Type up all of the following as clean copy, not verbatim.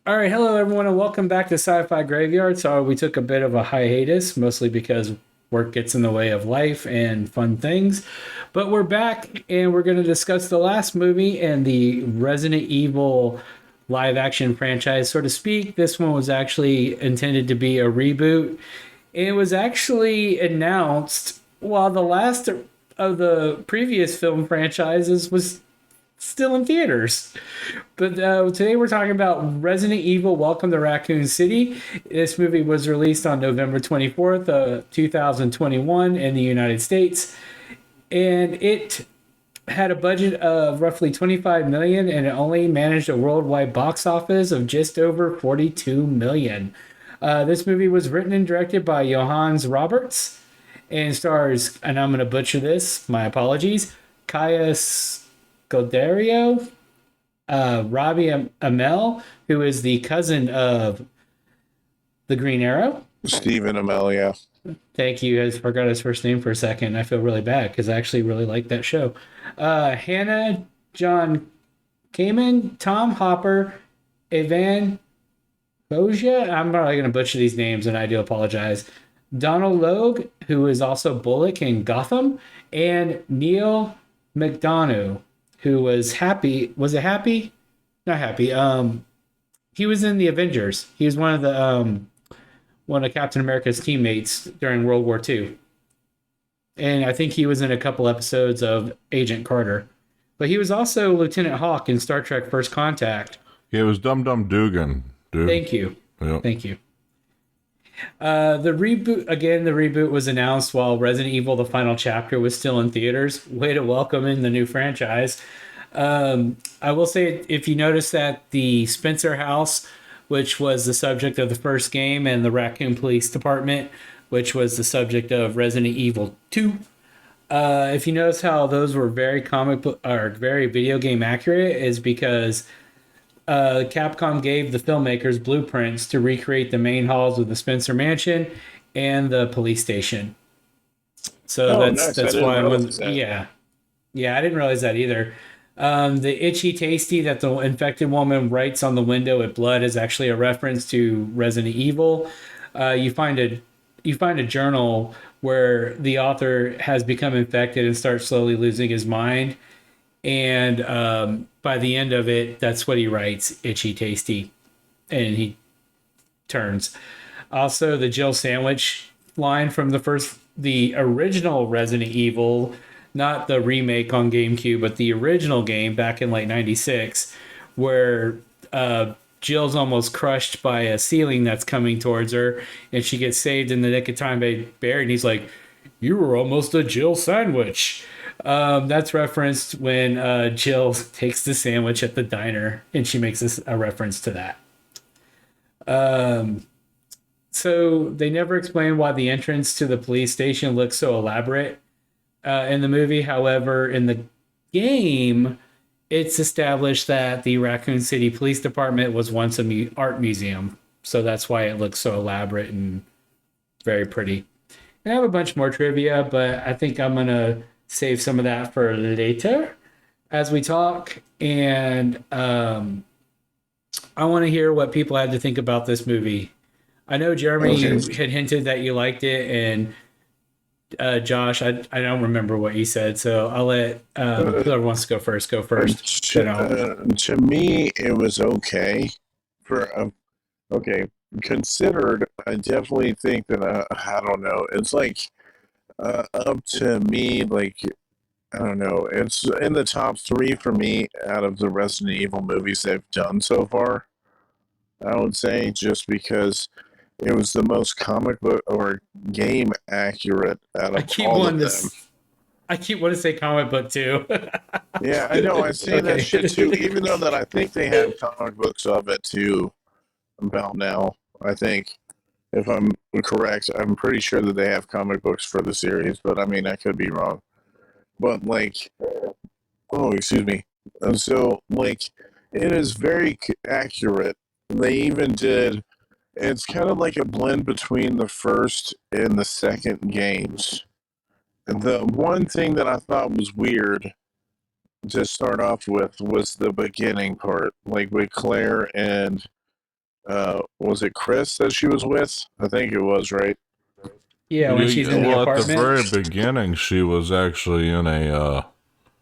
All right, hello everyone, and welcome back to Sci-Fi Graveyard. So we took a bit of a hiatus, mostly because work gets in the way of life and fun things. But we're back, and we're going to discuss the last movie and the Resident Evil live-action franchise, so to speak. This one was actually intended to be a reboot. It was actually announced while the last of the previous film franchises was still in theaters. But today we're talking about Resident Evil Welcome to Raccoon City. This movie was released on November 24th, 2021 in the United States. And it had a budget of roughly 25 million and it only managed a worldwide box office of just over 42 million. This movie was written and directed by Johannes Roberts and stars, and I'm going to butcher this, my apologies, Kaya Scoderio, Robbie Amell, who is the cousin of the Green Arrow. Stephen Amelia. Thank you. I forgot his first name for a second. I feel really bad because I actually really like that show. Hannah John Kamen, Tom Hopper, Evan Boja. I'm probably going to butcher these names, and I do apologize. Donald Logue, who is also Bullock in Gotham, and Neil McDonough, who was Happy. Was it Happy? Not Happy. He was in the Avengers. He was one of Captain America's teammates during World War II. And I think he was in a couple episodes of Agent Carter. But he was also Lieutenant Hawk in Star Trek First Contact. Yeah, it was Dum Dum Dugan, dude. Thank you. Yep. Thank you. The reboot was announced while Resident Evil: The Final Chapter was still in theaters. Way to welcome in the new franchise. I will say, if you notice that the Spencer house, which was the subject of the first game, and the Raccoon Police Department, which was the subject of Resident Evil 2, if you notice how those were very comic book or very video game accurate, is because Capcom gave the filmmakers blueprints to recreate the main halls of the Spencer Mansion and the police station. So that's why I was yeah, I didn't realize that either. The itchy tasty that the infected woman writes on the window with blood is actually a reference to Resident Evil. You find a journal where the author has become infected and starts slowly losing his mind. And by the end of it, that's what he writes, itchy tasty. And he turns. Also, the Jill sandwich line from the original Resident Evil, not the remake on GameCube, but the original game back in like 96, where Jill's almost crushed by a ceiling that's coming towards her, and she gets saved in the nick of time by Barry, and he's like, "You were almost a Jill sandwich." That's referenced when Jill takes the sandwich at the diner, and she makes a reference to that. So they never explain why the entrance to the police station looks so elaborate in the movie. However, in the game, it's established that the Raccoon City Police Department was once a art museum. So that's why it looks so elaborate and very pretty. And I have a bunch more trivia, but I think I'm going to save some of that for later as we talk. And I want to hear what people had to think about this movie. I know Jeremy had hinted that you liked it, and Josh, I don't remember what you said, so I'll let whoever wants to go first go first. To me, it was okay. Okay, considered, I definitely think that I don't know. It's like up to me, like I don't know. It's in the top 3 for me out of the Resident Evil movies they've done so far. I would say just because it was the most comic book or game accurate out of all of them. I keep wanting to say comic book too. Yeah, I know. I say that shit too, even though that I think they have comic books of it too about now. I think, if I'm correct, I'm pretty sure that they have comic books for the series, but I mean, I could be wrong. But like, oh, excuse me. And so, like, it is very accurate. They even did. It's kind of like a blend between the first and the second games. The one thing that I thought was weird to start off with was the beginning part, like with Claire and was it Chris that she was with? I think it was, right? Yeah, when she's in the Well, at the very apartment. beginning, she was actually in a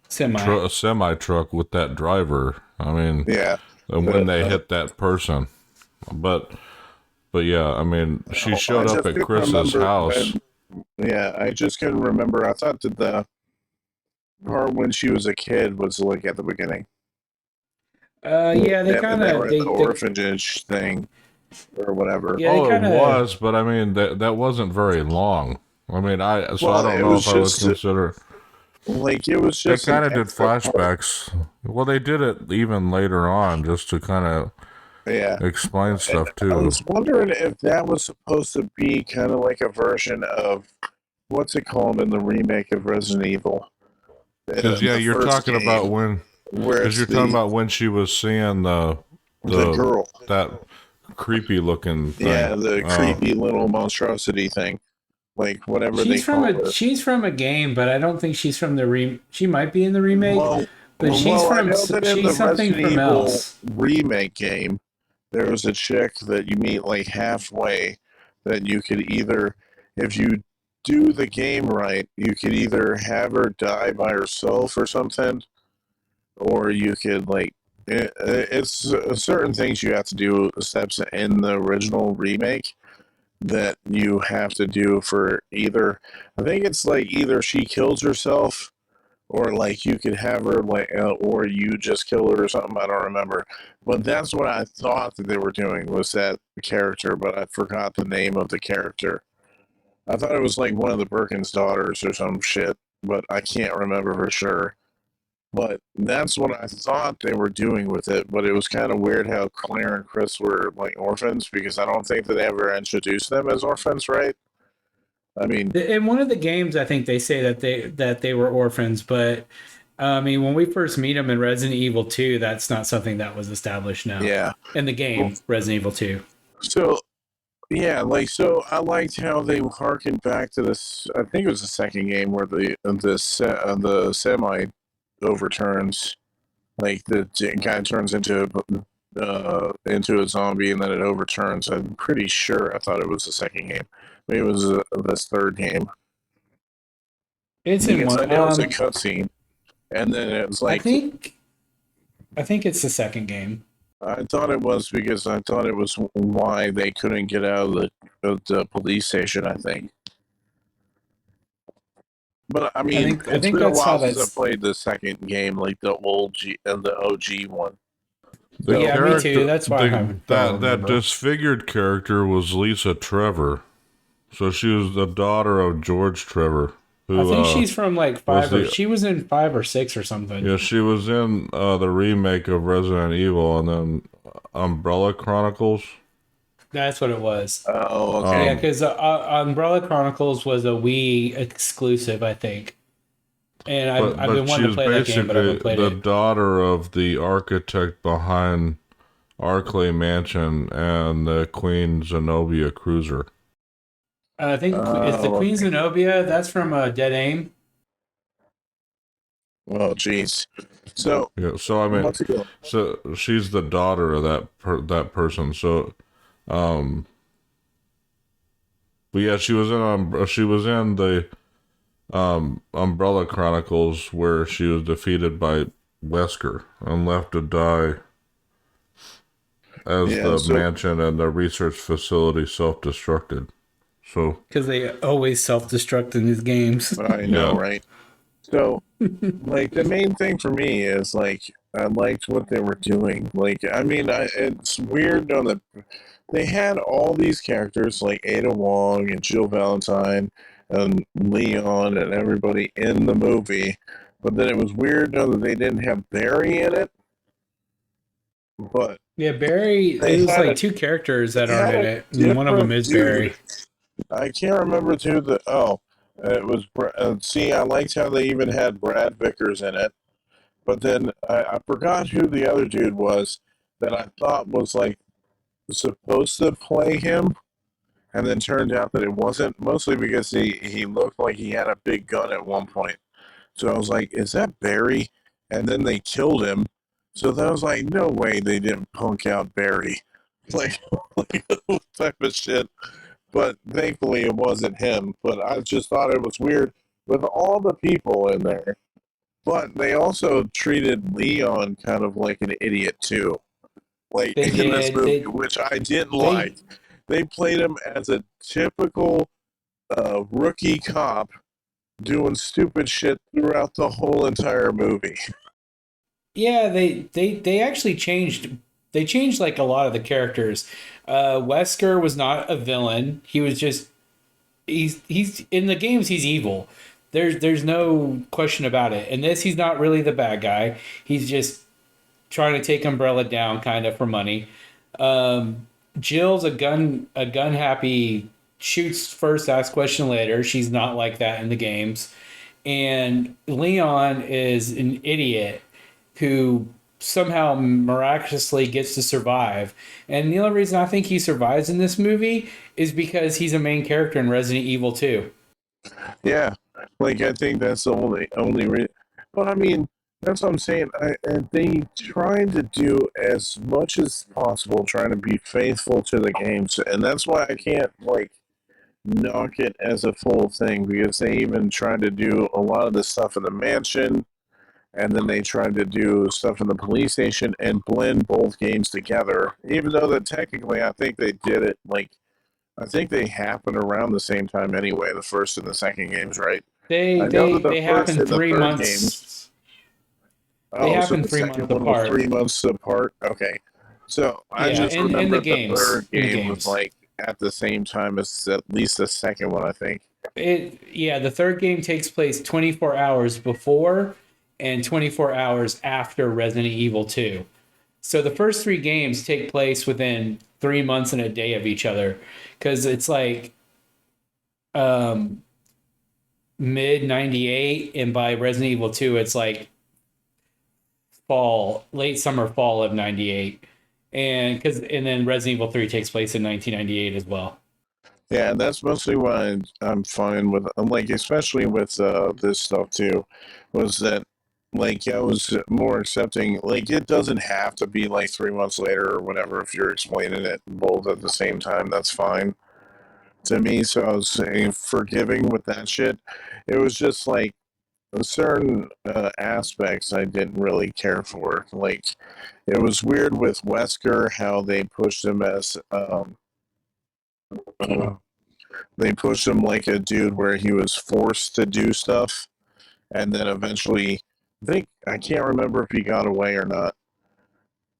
Semi. semi truck with that driver. I mean, Yeah. and when they hit that person, but yeah, I mean, she showed I up just at couldn't Chris's remember house. yeah, I just couldn't remember. I thought that the part when she was a kid was like at the beginning. Yeah, they And kind they were of in the orphanage thing or whatever. yeah, they Oh, it kind of. was, but I mean that wasn't very long. I mean, I Well, don't it know was if I would just consider. like it was They just an kind of did extra part. flashbacks. Well, they did it even later on just to kind of Yeah. explain And stuff I too. was wondering if that was supposed to be kind of like a version of what's it called in the remake of Resident Evil? Because yeah, The you're first talking about game when. where Because it's you're talking about when she was seeing the the girl. that creepy looking thing. Yeah, the creepy little monstrosity thing. Like whatever they She's from call a it. she's from a game, but I don't think she's from the She might be in the remake, Well, but she's I from know that in the she's something Resident from Evil else. remake game, there was a chick that you meet like halfway that you could either, if you do the game right, you could either have her die by herself or something, or you could like, it's certain things you have to do, steps in the original remake that you have to do for either, I think it's like either she kills herself or like you could have her like or you just kill her or something. I don't remember, but that's what I thought that they were doing was that character, but I forgot the name of the character. I thought it was like one of the Birkin's daughters or some shit, but I can't remember for sure. But that's what I thought they were doing with it. But it was kind of weird how Claire and Chris were like orphans because I don't think that they ever introduced them as orphans, right? I mean, In one of the games, I think they say that they were orphans, but I mean, when we first meet them in Resident Evil 2, that's not something that was established now yeah. in the game Resident Evil 2. So yeah, like so, I liked how they harkened back to this. I think it was the second game where the semi overturns, like the guy turns into a zombie and then it overturns. I'm pretty sure. I thought it was the second game. Maybe it was this third game It's in because one. I know it was a cutscene, and then it was I like think I think it's the second game. I thought it was because I thought it was why they couldn't get out of the police station. I think. But I mean, I it's think been a that's how while since I that's. played the second game, like the old G and the OG one. The So Yeah, me too. character, That's why I don't that remember. disfigured character was Lisa Trevor. So she was the daughter of George Trevor, I who think she's from like was five or the she was in 5 or 6 or something. yeah, she was in the remake of Resident Evil and then Umbrella Chronicles. That's what it was. oh, Yeah, okay. because Umbrella Chronicles was a Wii exclusive, I think. And I've been She wanting to was play that game, but I basically haven't played the it. daughter of the architect behind Arklay Mansion and the Queen Zenobia cruiser. I think it's the Queen Okay. Zenobia. That's from Dead Aim. Well, jeez. So Yeah, so I mean, what's it going? so she's the daughter of that person. So, um, but yeah, she was in the Umbrella Chronicles where she was defeated by Wesker and left to die as Yeah. the So mansion and the research facility self-destructed. So Because they always self destruct in these games. I know, yeah, right? So like the main thing for me is like I liked what they were doing. Like I mean, it's weird on the they had all these characters like Ada Wong and Jill Valentine and Leon and everybody in the movie, but then it was weird though that they didn't have Barry in it. But Yeah, Barry. they There's had like a two characters that they aren't had in a it, and one of them different is dude. Barry. I can't remember who the it was. See, I liked how they even had Brad Vickers in it, but then I forgot who the other dude was that I thought was like supposed to play him, and then turned out that it wasn't. Mostly because he looked like he had a big gun at one point. So I was like, "Is that Barry?" And then they killed him. So that was like, no way they didn't punk out Barry. like, like type of shit. But thankfully, it wasn't him. But I just thought it was weird with all the people in there. But they also treated Leon kind of like an idiot too. Like They in this did. movie, which I didn't They like. They played him as a typical rookie cop doing stupid shit throughout the whole entire movie. Yeah, they actually changed. They changed like a lot of the characters. Wesker was not a villain. He was just he's in the games. He's evil. There's no question about it. In this, he's not really the bad guy. He's just trying to take Umbrella down, kind of for money. Jill's a gun happy, shoots first, asks question later. She's not like that in the games. And Leon is an idiot who somehow miraculously gets to survive. And the only reason I think he survives in this movie is because he's a main character in Resident Evil 2. Yeah, like I think that's the only reason. But I mean, that's what I'm saying. And they trying to do as much as possible, trying to be faithful to the games, and that's why I can't like knock it as a full thing, because they even tried to do a lot of the stuff in the mansion, and then they tried to do stuff in the police station and blend both games together. Even though that technically, I think they did it like I think they happen around the same time anyway. The first and the second games, right? I know that the They first happen and the 3 third months. games. They Oh, so happen the 3 months second one was apart. 3 months apart. Okay, so I Yeah, just in remember the the third games. In the game was games. like at the same time as at least the second one, I think. The third game takes place 24 hours before and 24 hours after Resident Evil 2. So the first 3 games take place within 3 months and a day of each other, because it's like um, mid 98, and by Resident Evil 2 it's like late summer fall of 98. And then Resident Evil 3 takes place in 1998 as well. Yeah, and that's mostly why I'm fine with, like, especially with this stuff too, was that, like, I was more accepting, like, it doesn't have to be, like, 3 months later or whatever. If you're explaining it both at the same time, that's fine to me. So I was forgiving with that shit. It was just, like, certain aspects I didn't really care for. Like, it was weird with Wesker how they pushed him as, they pushed him like a dude where he was forced to do stuff, and then eventually, I can't remember if he got away or not.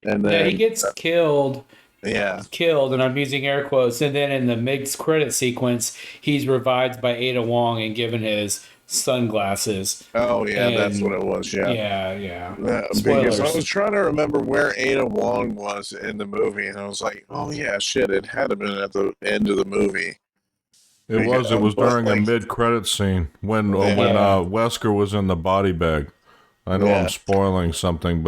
And Yeah, he then, gets killed, yeah, and I'm using air quotes. And then in the mid credit sequence, he's revived by Ada Wong and given his sunglasses. oh yeah, that's what And it was. Yeah, yeah. because I Spoilers. was trying to remember where Ada Wong was in the movie, and I was like, oh yeah, shit, it had to been at the end of the movie. It was But during a like, mid-credit scene when Yeah. Wesker was in the body bag. I know I'm yeah, spoiling something,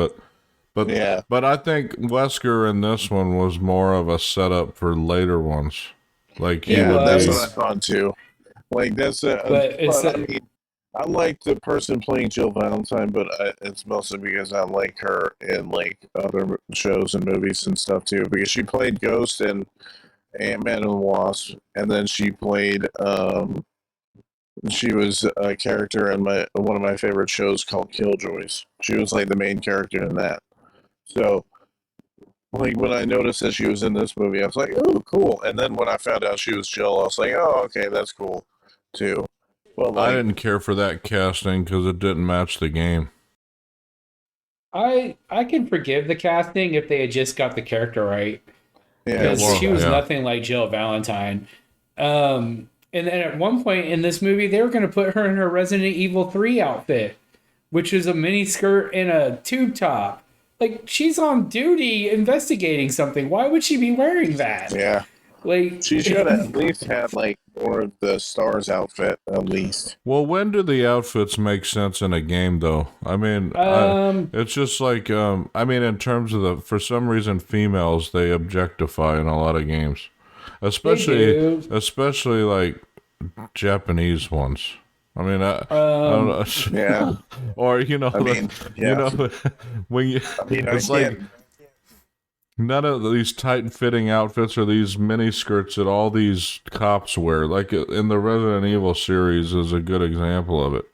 yeah, but I think Wesker in this one was more of a setup for later ones. Like he He yeah, would that's be. what I was, thought too. Like that's but it's but I mean, I like the person playing Jill Valentine, but it's mostly because I like her in like other shows and movies and stuff too. Because she played Ghost in Ant-Man and the Wasp, and then she played she was a character in one of my favorite shows called Killjoys. She was like the main character in that. So like when I noticed that she was in this movie, I was like, oh, cool. And then when I found out she was Jill, I was like, oh, okay, that's cool too. But I like, didn't care for that casting because it didn't match the game. I can forgive the casting if they had just got the character right, yeah, because Well, she was yeah. nothing like Jill Valentine. And then at one point in this movie, they were going to put her in her Resident Evil 3 outfit, which is a mini skirt and a tube top. Like, she's on duty investigating something. Why would she be wearing that? yeah. Like, She should have at least had like more of the Stars outfit, at least. Well, when do the outfits make sense in a game, though? I mean, it's just like, I mean, in terms of for some reason, females, they objectify in a lot of games. they Especially, do. especially like Japanese ones. I mean, I don't know. Yeah. Or, you know, I mean, you yeah. know, when you, I mean, it's like, None of these tight-fitting outfits or these mini skirts that all these cops wear, like in the Resident Evil series, is a good example of it.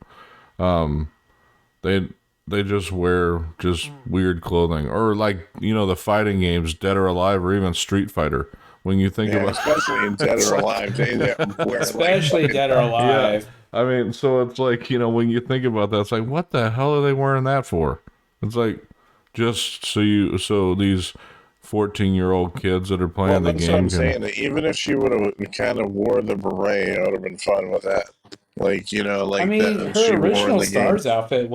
Um, they they just wear just weird clothing, or like the fighting games, Dead or Alive, or even Street Fighter. When you think about, especially in Dead or Alive, they wear especially like, Dead or Alive. Yeah, I mean, so it's like when you think about that, it's like, what the hell are they wearing that for? It's like just so these 14-year-old kids that are playing the that's game what I'm saying. That even if she would have kind of wore the beret, I would have been fun with that. Like like I mean, that her she wore in original the Stars game. outfit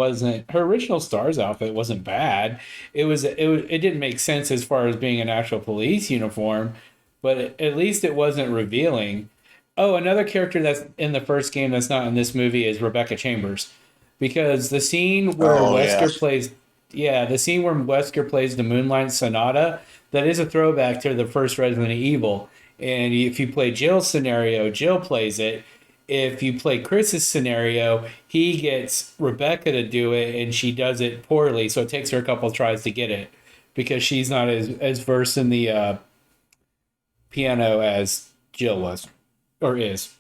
wasn't bad. It didn't make sense as far as being an actual police uniform, but at least it wasn't revealing. Oh, another character that's in the first game that's not in this movie is Rebecca Chambers, because the scene where Oh yeah, Wesker plays, yeah, the scene where Wesker plays the Moonlight Sonata, that is a throwback to the first Resident Evil. And if you play Jill's scenario, Jill plays it. If you play Chris's scenario, he gets Rebecca to do it, and she does it poorly. So it takes her a couple tries to get it because she's not as versed in the piano as Jill was or is.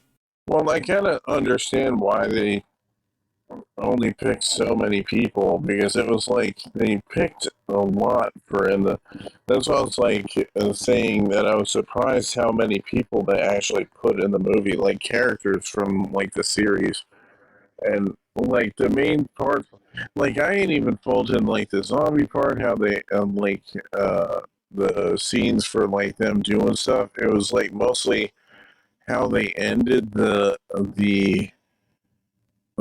well, I kind of understand why they only picked so many people, because it was like they picked a lot for in the. That's what I was like saying, that I was surprised how many people they actually put in the movie, like characters from like the series, and like the main parts. Like I ain't even fault in like the zombie part, how they the scenes for like them doing stuff. It was like mostly how they ended the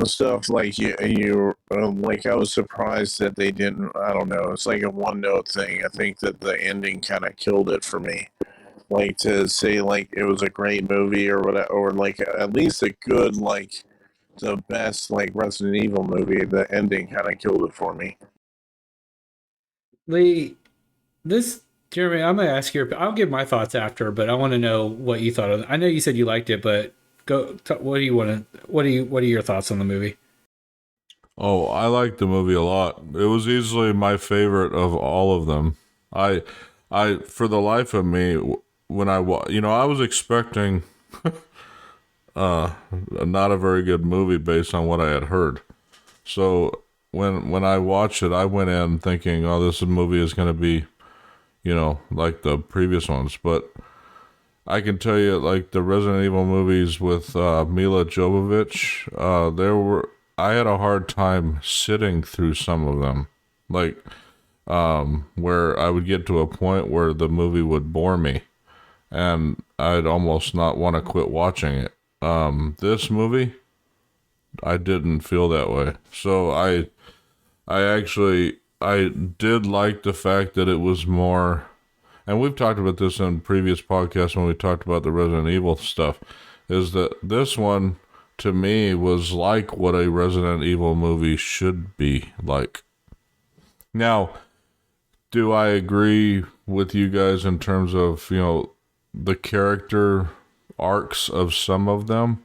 stuff. Like like I was surprised that they didn't. I don't know. It's like a one note thing. I think that the ending kind of killed it for me. Like to say like it was a great movie or whatever, or like at least a good, like the best like Resident Evil movie. The ending kind of killed it for me. Lee, this Jeremy, I'm gonna ask your. I'll give my thoughts after, but I want to know what you thought of it. I know you said you liked it, but what do you want to? What are your thoughts on the movie? Oh, I liked the movie a lot. It was easily my favorite of all of them. I for the life of me, when I was expecting not a very good movie based on what I had heard. So when I watched it, I went in thinking, oh, this movie is going to be, like the previous ones. But I can tell you, like the Resident Evil movies with Milla Jovovich, I had a hard time sitting through some of them, like where I would get to a point where the movie would bore me, and I'd almost not want to quit watching it. This movie, I didn't feel that way. So I did like the fact that it was more, and we've talked about this in previous podcasts when we talked about the Resident Evil stuff, is that this one, to me, was like what a Resident Evil movie should be like. Now, do I agree with you guys in terms of, the character arcs of some of them?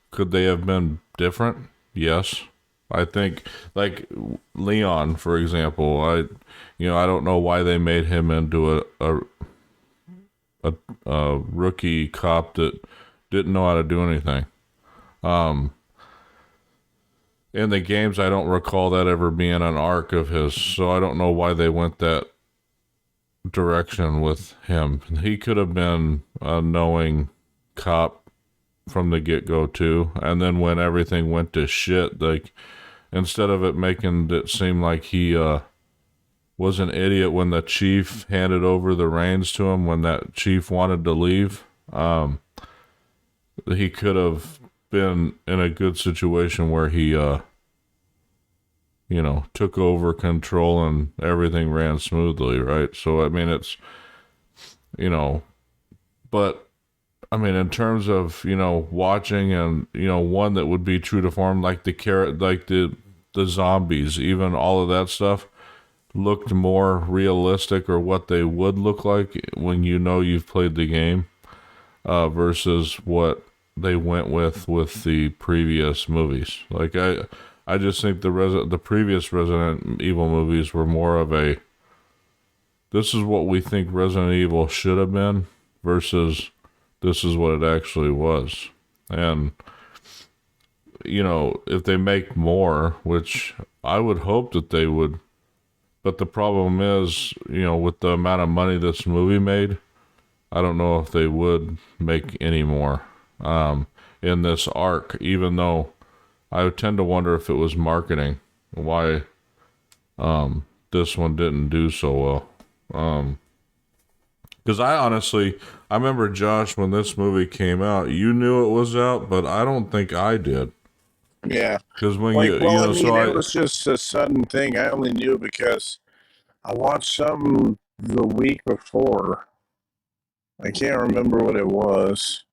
Could they have been different? Yes. I think, like Leon, for example, I don't know why they made him into a rookie cop that didn't know how to do anything. In the games, I don't recall that ever being an arc of his, so I don't know why they went that direction with him. He could have been a knowing cop from the get-go too, and then when everything went to shit, like instead of it making it seem like he was an idiot when the chief handed over the reins to him, when that chief wanted to leave, he could have been in a good situation where he took over control and everything ran smoothly, right? So I mean, it's but I mean, in terms of watching and one that would be true to form, like the zombies, even all of that stuff looked more realistic, or what they would look like when you've played the game, versus what they went with the previous movies. Like I just think the previous Resident Evil movies were more of a this is what we think Resident Evil should have been versus this is what it actually was. And, you know, if they make more, which I would hope that they would, but the problem is, you know, with the amount of money this movie made, I don't know if they would make any more in this arc, even though I would tend to wonder if it was marketing, why this one didn't do so well. Because I remember, Josh, when this movie came out, you knew it was out, but I don't think I did. Yeah. Because when Like, you well, know, I mean, so it was just a sudden thing. I only knew because I watched some the week before. I can't remember what it was,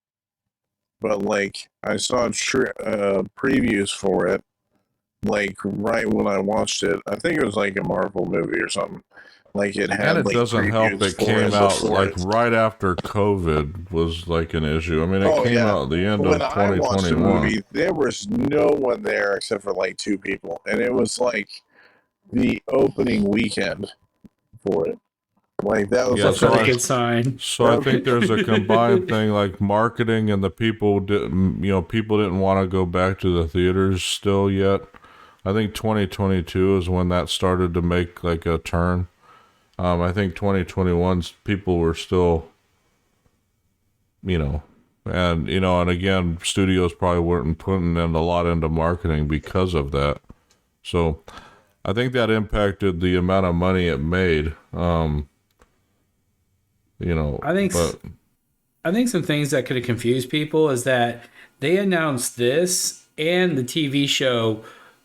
but like I saw previews for it, like right when I watched it. I think it was like a Marvel movie or something. Like it and had it like doesn't help previews it for came it out before like it. right after COVID was like an issue. I mean, it Oh came yeah. out at the end When of I watched the 2021. movie, there was no one there except for like two people, and it was like the opening weekend for it. Like that was Yeah, That's the not a so good sign. I think there's a combined thing, like marketing and the people didn't, you know, people didn't want to go back to the theaters still yet. I think 2022 is when that started to make like a turn. I think 2021's people were still, you know, and again, studios probably weren't putting in a lot into marketing because of that. So I think that impacted the amount of money it made. You know, I think but I think some things that could have confused people is that they announced this and the TV show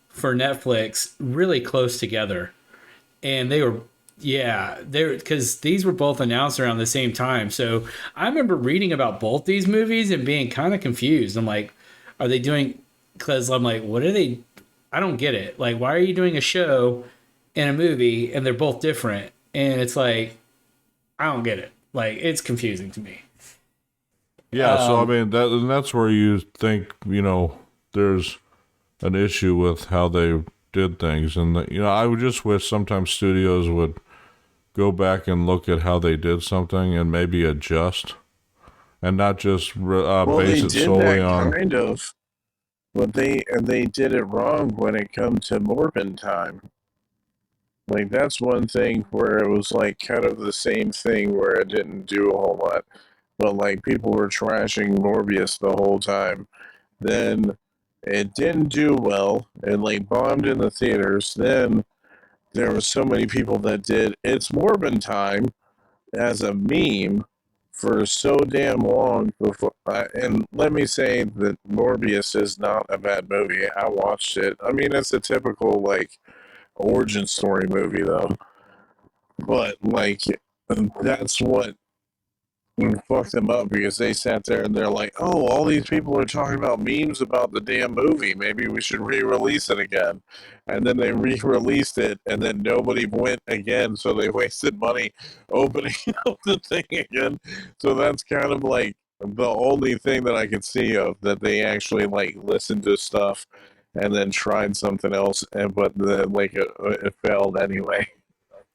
for Netflix really close together, and they're because these were both announced around the same time. So I remember reading about both these movies and being kind of confused. I'm like, are they doing? Because I'm like, what are they? I don't get it. Like, why are you doing a show and a movie and they're both different? And it's like, I don't get it. Like, it's confusing to me. yeah, so I mean that's where you think, you know, there's an issue with how they did things, and you know, I would just wish sometimes studios would go back and look at how they did something and maybe adjust, and not just well, base they it did solely that on. kind of, but they did it wrong when it comes to Morbin time. Like that's one thing where it was like kind of the same thing where it didn't do a whole lot, but like people were trashing Morbius the whole time. Then it didn't do well. It like bombed in the theaters. Then there were so many people that did It's Morbin Time as a meme for so damn long before. And let me say that Morbius is not a bad movie. I watched it. I mean, it's a typical like origin story movie though. But like that's what fucked them up because they sat there and they're like, oh, all these people are talking about memes about the damn movie. Maybe we should re-release it again. And then they re-released it, and then nobody went again, so they wasted money opening up the thing again. So that's kind of like the only thing that I could see of that they actually like listened to stuff and then tried something else, and but then like it failed anyway.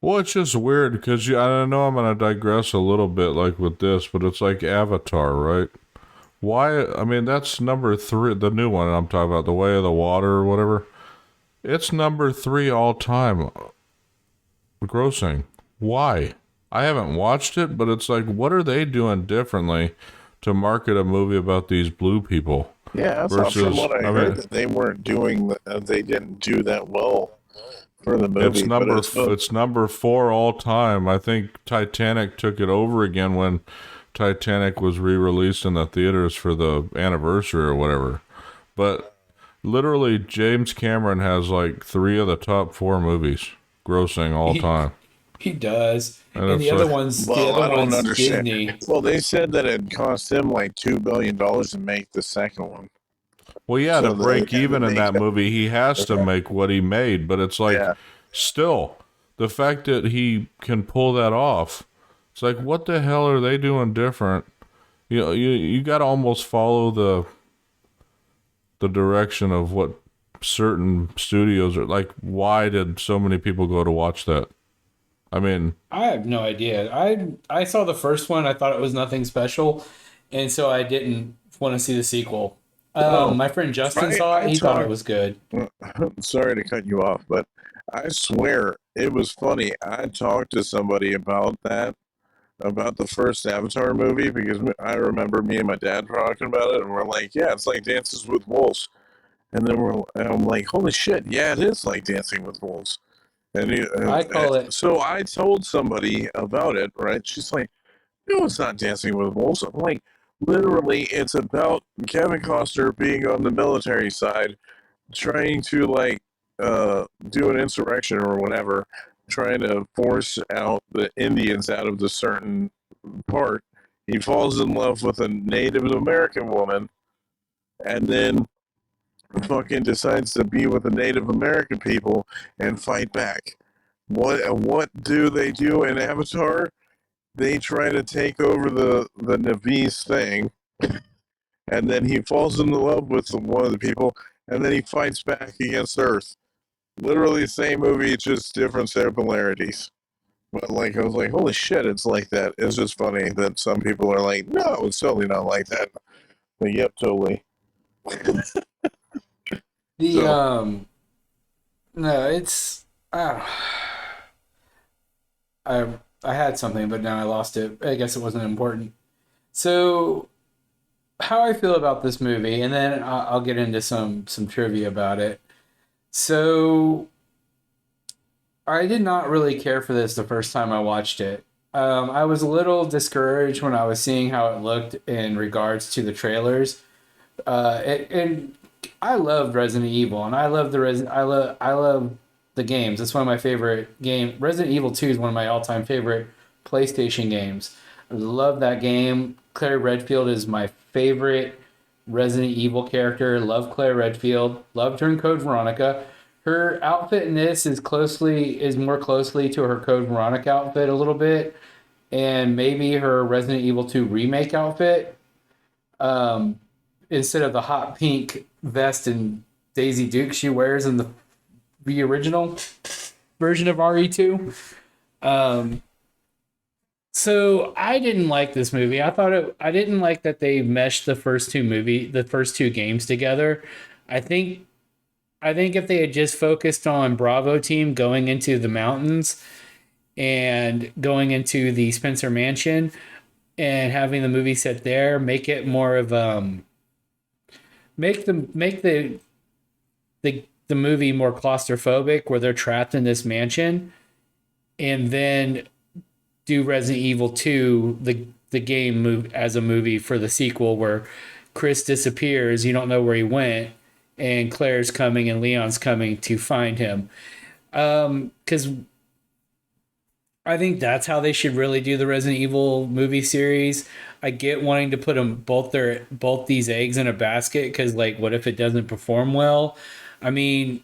Well, it's just weird because I know I'm going to digress a little bit like with this, but it's like Avatar, right? Why? I mean, that's number 3, the new one I'm talking about, The Way of the Water or whatever. It's number 3 all time grossing. Why? I haven't watched it, but it's like, what are they doing differently to market a movie about these blue people? Yeah, that's not from what I heard that they weren't doing. They didn't do that well for the movie. It's number 4 all time. I think Titanic took it over again when Titanic was re-released in the theaters for the anniversary or whatever. But literally, James Cameron has like 3 of the top 4 movies grossing all time. He does. And the other ones, I don't understand. Disney. Well, they said that it cost him like $2 billion to make the second one. Well, yeah, So to break even in that movie, he has to make what he made. But it's like, still, the fact that he can pull that off, it's like, what the hell are they doing different? You know, you got to almost follow the direction of what certain studios are like. Why did so many people go to watch that? I mean, I have no idea. I saw the first one. I thought it was nothing special, and so I didn't want to see the sequel. Oh, My friend Justin saw I it. He thought it talked. was good. Sorry to cut you off, but I swear it was funny. I talked to somebody about that, about the first Avatar movie, because I remember me and my dad talking about it, and we're like, "Yeah, it's like Dances with Wolves." And then and I'm like, "Holy shit, yeah, it is like Dancing with Wolves." I call it. So I told somebody about it, right? She's like, "No, it's not Dancing with Wolves." I'm like, literally, it's about Kevin Costner being on the military side, trying to do an insurrection or whatever, trying to force out the Indians out of the certain part. He falls in love with a Native American woman, and then fucking decides to be with the Native American people and fight back. What do they do in Avatar? They try to take over the Navi's thing, and then he falls in love with one of the people, and then he fights back against Earth. Literally the same movie, just different similarities. But like, I was like, holy shit, it's like that. It's just funny that some people are like, no, it's totally not like that. But yep, totally. The So no, it's I I had something, but now I lost it. I guess it wasn't important. So how I feel about this movie, and then I'll get into some trivia about it. So I did not really care for this the first time I watched it. I was a little discouraged when I was seeing how it looked in regards to the trailers. And I loved Resident Evil, and I love I love the games. It's one of my favorite game. Resident Evil 2 is one of my all-time favorite PlayStation games. I love that game. Claire Redfield is my favorite Resident Evil character. Love Claire Redfield. Loved her in Code Veronica. Her outfit in this is more closely to her Code Veronica outfit a little bit, and maybe her Resident Evil 2 remake outfit. Um, Instead of the hot pink vest and Daisy Duke she wears in the original version of RE2. Um, so I didn't like this movie. I didn't like that they meshed the first two games together. I think I think if they had just focused on Bravo team going into the mountains and going into the Spencer Mansion and having the movie set there, make it more of make the movie more claustrophobic where they're trapped in this mansion, and then do Resident Evil 2 the game move as a movie for the sequel where Chris disappears, you don't know where he went, and Claire's coming and Leon's coming to find him. Because I think that's how they should really do the Resident Evil movie series. I get wanting to put them both these eggs in a basket because, like, what if it doesn't perform well? I mean,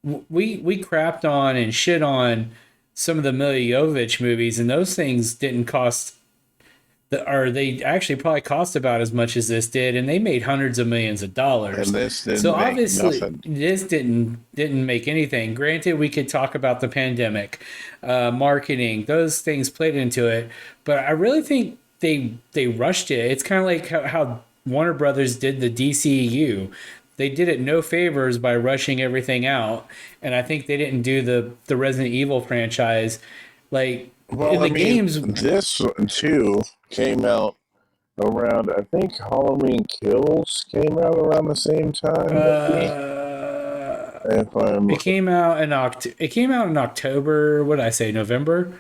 we crapped on and shit on some of the Milla Jovovich movies, and those things didn't cost or they actually probably cost about as much as this did, and they made hundreds of millions of dollars. and this didn't So make obviously, nothing. this didn't make anything. Granted, we could talk about the pandemic, marketing; those things played into it. But I really think they rushed it. It's kind of like how Warner Brothers did the DCEU. They did it no favors by rushing everything out, and I think they didn't do the Resident Evil franchise like Well, in the I mean, games. this too came out around. I think Halloween Kills came out around the same time. If I'm It came out in It came out in October. What did I say? November.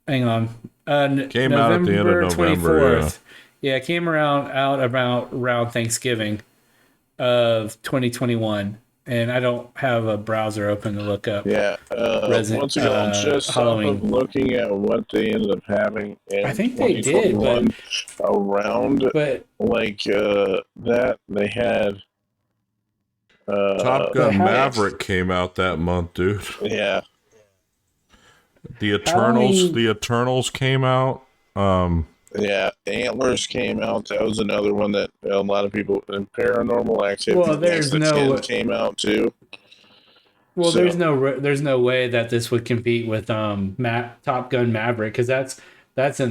Hang on. Came out at the end of November. Yeah, it came around Thanksgiving of 2021, and I don't have a browser open to look up. yeah, once again, just Halloween. off of looking at what they ended up having in I think they did, 2021 around but that they had Top Gun Maverick came out that month, dude. yeah. The Eternals, Halloween- the Eternals came out. Yeah, Antlers came out. That was another one that a lot of people. And Paranormal Activity. Well, there's Next of no- Kin came out too. Well, So there's no way that this would compete with Top Gun Maverick, because that's a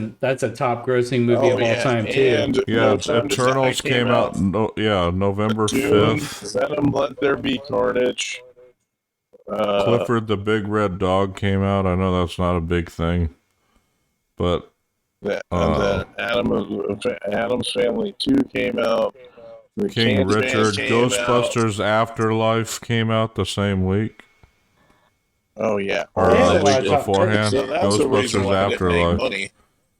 top grossing movie of all yeah, time too. and Yeah, No Time to Die Eternals came out. November Dune, 5th. Venom, Let There Be Carnage. Clifford the Big Red Dog came out. I know that's not a big thing, but The Adam's Family 2 came out. The King Candyman Richard, came out. Ghostbusters Afterlife came out the same week Oh yeah, or They all had a a that lot of week shit. top. beforehand. So that's the reason Ghostbusters why it didn't make Afterlife. money.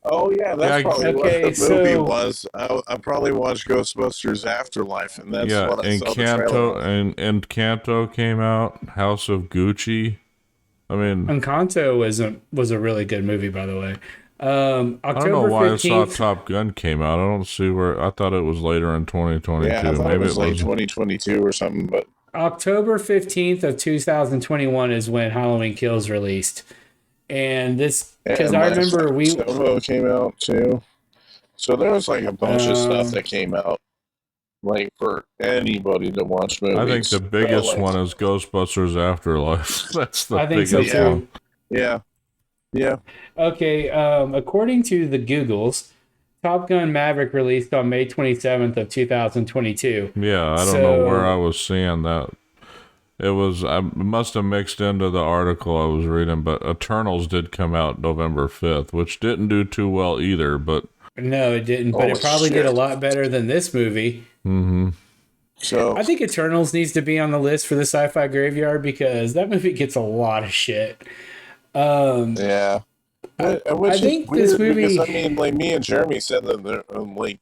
Oh yeah, that's Yeah, probably what Okay, the movie so was. I probably watched Ghostbusters Afterlife, and that's yeah. what I saw the trailer on. And Canto came out. House of Gucci. I mean, Encanto was a really good movie, by the way. I don't know October why I saw 15th. Top Gun came out. I don't see where. I thought it was later in 2022. Yeah, I thought Maybe it was like was. 2022 or something, but October 15th of 2021 is when Halloween Kills released. And this, because and I Last remember Night Soho came out too. So there was like a bunch of stuff that came out, like for anybody to watch movies. I think the biggest one is Ghostbusters Afterlife. That's the I think so biggest too. one. Yeah. Okay, according to the Googles, Top Gun Maverick released on May 27th of 2022. Yeah, I don't know where I was seeing that. It was, I must have mixed into the article I was reading, but Eternals did come out November 5th, which didn't do too well either, but No, it didn't, but it probably did a lot better than this movie. So I think Eternals needs to be on the list for the Sci-Fi Graveyard because that movie gets a lot of shit. yeah. Which I think is weird this movie. because I mean, like me and Jeremy said that they're like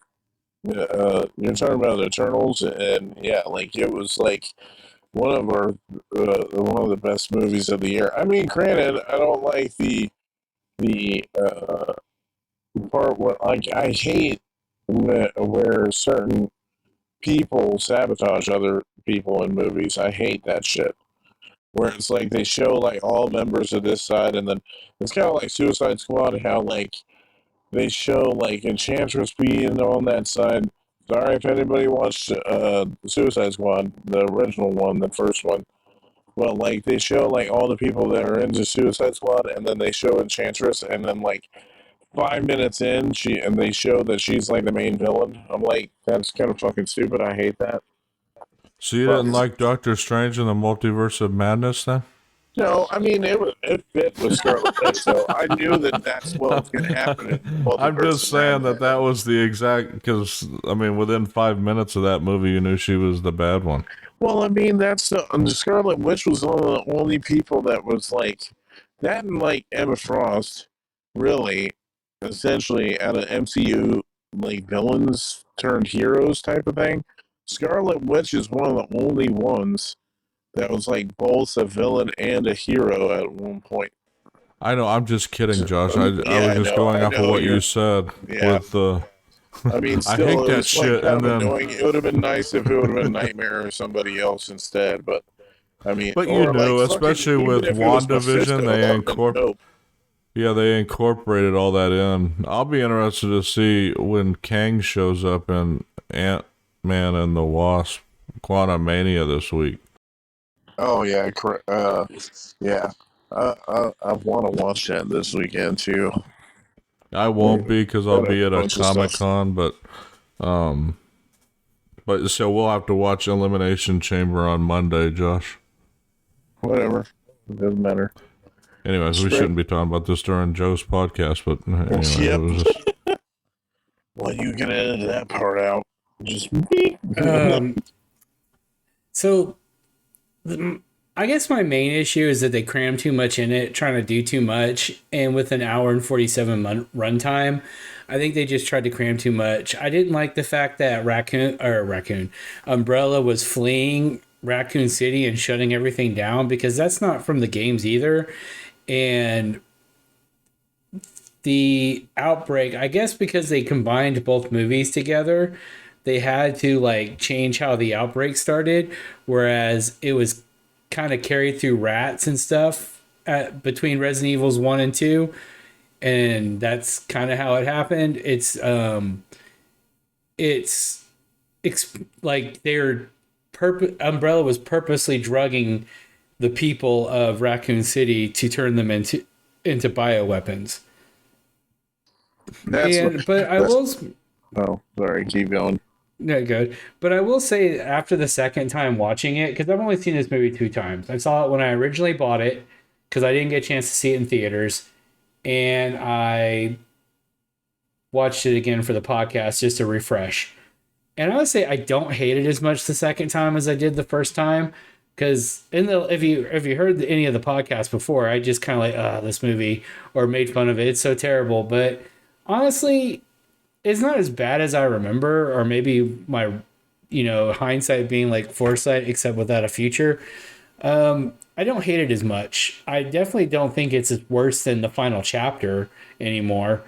you're talking about Eternals, and yeah, like it was like one of the best movies of the year. I mean, granted, I don't like the part where like I hate where certain people sabotage other people in movies. I hate that shit. Where it's like they show like all members of this side, and then it's kind of like Suicide Squad, how like they show like Enchantress being on that side. Sorry if anybody watched Suicide Squad, the original one, the first one. Well, like they show like all the people that are into Suicide Squad, and then they show Enchantress, and then like 5 minutes in, they show that she's like the main villain. I'm like, that's kind of fucking stupid. I hate that. so you didn't like Doctor Strange and the Multiverse of Madness then? No, I mean it fit with Scarlet Witch, so I knew that that's what was going to happen. In I'm Multiverse just of saying Madness. that was the exact, because, I mean, within 5 minutes of that movie, you knew she was the bad one. Well, I mean that's the Scarlet Witch was one of the only people that was like that, and like Emma Frost, really, essentially out of MCU like villains turned heroes type of thing. Scarlet Witch is one of the only ones that was like both a villain and a hero at one point. I know, I'm just kidding, Josh. I was I just know, going I off of know, what you said with the. I mean, I still, hate it that was like shit, kind and of then. annoying. It would have been nice if it would have been Nightmare or somebody else instead, but I mean, But you or knew, like fucking, especially even with if it was WandaVision, Mephisto, they that would've been dope. they incorporated all that in. I'll be interested to see when Kang shows up in Ant-Man and the Wasp Quantumania this week. Oh yeah, yeah. I want to watch that this weekend too. I won't be because I'll Got a be at a bunch of stuff. Comic-Con, but so we'll have to watch Elimination Chamber on Monday, Josh. Whatever, it doesn't matter. Anyways, we shouldn't be talking about this during Joe's podcast, but anyway, Yep. it was just... Well, you can edit that part out. Just So, I guess my main issue is that they cram too much in it, trying to do too much, and with an hour and 47 runtime, I think they just tried to cram too much. I didn't like the fact that Umbrella was fleeing Raccoon City and shutting everything down, because that's not from the games either. And the outbreak, I guess because they combined both movies together, they had to like change how the outbreak started, whereas it was kind of carried through rats and stuff between Resident Evils 1 and 2, and that's kind of how it happened. It's like Umbrella was purposely drugging the people of Raccoon City to turn them into bioweapons. But I will. Oh, sorry. Keep going. No, good. But I will say, after the second time watching it, because I've only seen this movie 2 times. I saw it when I originally bought it because I didn't get a chance to see it in theaters, and I watched it again for the podcast just to refresh. And I would say I don't hate it as much the second time as I did the first time, because if you heard any of the podcasts before, I just kind of like this movie or made fun of it. It's so terrible, but honestly, it's not as bad as I remember, or maybe my hindsight being like foresight, except without a future. I don't hate it as much. I definitely don't think it's worse than the final chapter anymore.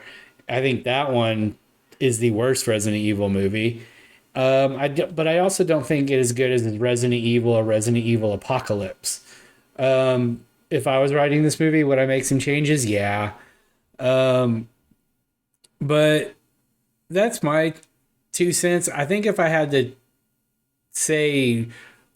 I think that one is the worst Resident Evil movie. But I also don't think it is as good as Resident Evil or Resident Evil Apocalypse. If I was writing this movie, would I make some changes? Yeah. But that's my 2 cents. I think if I had to say